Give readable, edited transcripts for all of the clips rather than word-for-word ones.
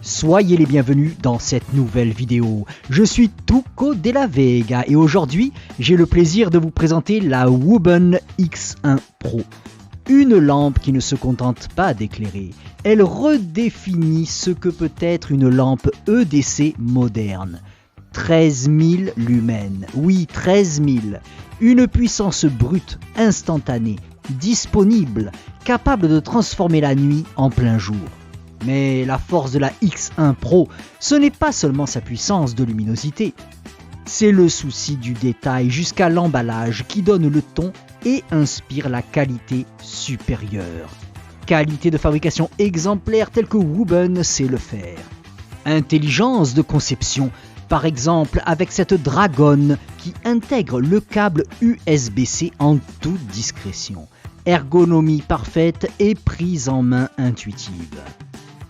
Soyez les bienvenus dans cette nouvelle vidéo. Je suis Tuco de la Vega et aujourd'hui, j'ai le plaisir de vous présenter la Wooben X1 Pro. Une lampe qui ne se contente pas d'éclairer, elle redéfinit ce que peut être une lampe EDC moderne. 13 000 lumens, oui 13 000, une puissance brute, instantanée, disponible, capable de transformer la nuit en plein jour. Mais la force de la X1 Pro, ce n'est pas seulement sa puissance de luminosité, c'est le souci du détail jusqu'à l'emballage qui donne le ton et inspire la qualité supérieure. Qualité de fabrication exemplaire telle que Wooben sait le faire. Intelligence de conception, par exemple avec cette Dragon qui intègre le câble USB-C en toute discrétion. Ergonomie parfaite et prise en main intuitive.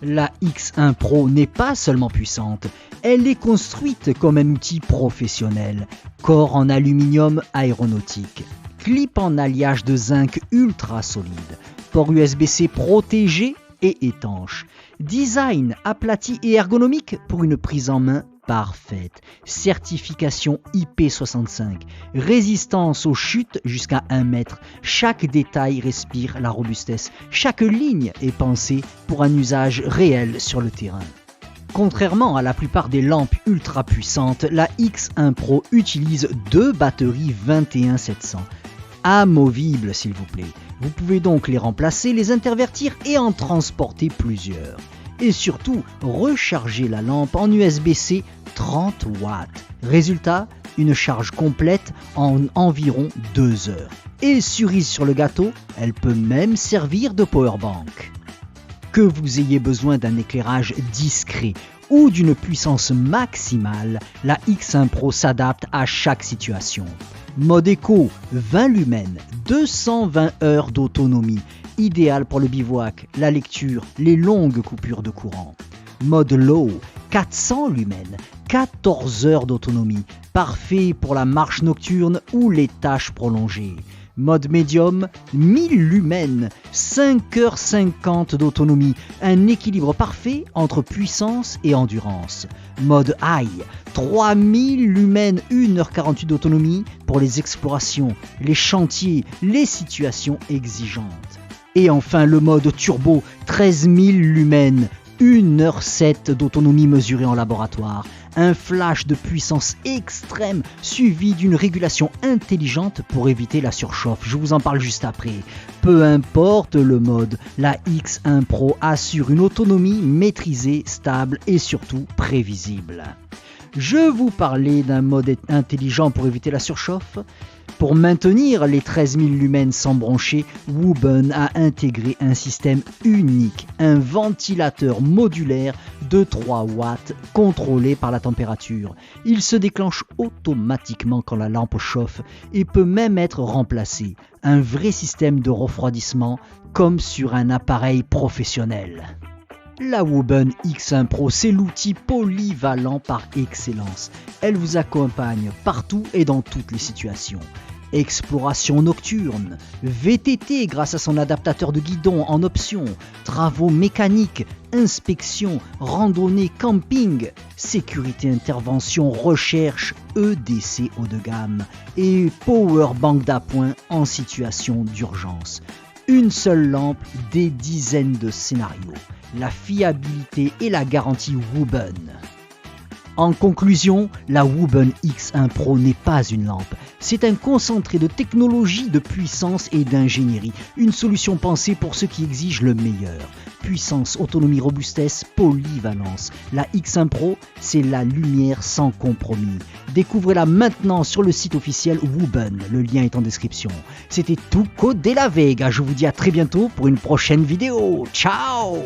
La X1 Pro n'est pas seulement puissante, elle est construite comme un outil professionnel. Corps en aluminium aéronautique, clip en alliage de zinc ultra solide, port USB-C protégé et étanche, design aplati et ergonomique pour une prise en main parfaite, certification IP65, résistance aux chutes jusqu'à 1 mètre, chaque détail respire la robustesse, chaque ligne est pensée pour un usage réel sur le terrain. Contrairement à la plupart des lampes ultra puissantes, la X1 Pro utilise 2 batteries 21700, amovibles s'il vous plaît. Vous pouvez donc les remplacer, les intervertir et en transporter plusieurs. Et surtout, recharger la lampe en USB-C 30 watts. Résultat, une charge complète en environ 2 heures. Et cerise sur le gâteau, elle peut même servir de powerbank. Que vous ayez besoin d'un éclairage discret ou d'une puissance maximale, la X1 Pro s'adapte à chaque situation. Mode éco, 20 lumens, 220 heures d'autonomie, idéal pour le bivouac, la lecture, les longues coupures de courant. Mode low, 400 lumens, 14 heures d'autonomie, parfait pour la marche nocturne ou les tâches prolongées. Mode médium, 1000 lumens, 5h50 d'autonomie, un équilibre parfait entre puissance et endurance. Mode high, 3000 lumens, 1h48 d'autonomie pour les explorations, les chantiers, les situations exigeantes. Et enfin le mode turbo, 13 000 lumens, 1h07 d'autonomie mesurée en laboratoire. Un flash de puissance extrême suivi d'une régulation intelligente pour éviter la surchauffe. Je vous en parle juste après. Peu importe le mode, la X1 Pro assure une autonomie maîtrisée, stable et surtout prévisible. Je vous parlais d'un mode intelligent pour éviter la surchauffe. Pour maintenir les 13 000 lumens sans broncher, Wooben a intégré un système unique, un ventilateur modulaire de 3 watts contrôlé par la température. Il se déclenche automatiquement quand la lampe chauffe et peut même être remplacé. Un vrai système de refroidissement comme sur un appareil professionnel. La Wooben X1 Pro, c'est l'outil polyvalent par excellence. Elle vous accompagne partout et dans toutes les situations. Exploration nocturne, VTT grâce à son adaptateur de guidon en option, travaux mécaniques, inspection, randonnée, camping, sécurité, intervention, recherche, EDC haut de gamme et powerbank d'appoint en situation d'urgence. Une seule lampe, des dizaines de scénarios. La fiabilité et la garantie Wooben. En conclusion, la Wooben X1 Pro n'est pas une lampe. C'est un concentré de technologie, de puissance et d'ingénierie. Une solution pensée pour ceux qui exigent le meilleur. Puissance, autonomie, robustesse, polyvalence. La X1 Pro, c'est la lumière sans compromis. Découvrez-la maintenant sur le site officiel Wooben. Le lien est en description. C'était Tuco de la Vega. Je vous dis à très bientôt pour une prochaine vidéo. Ciao!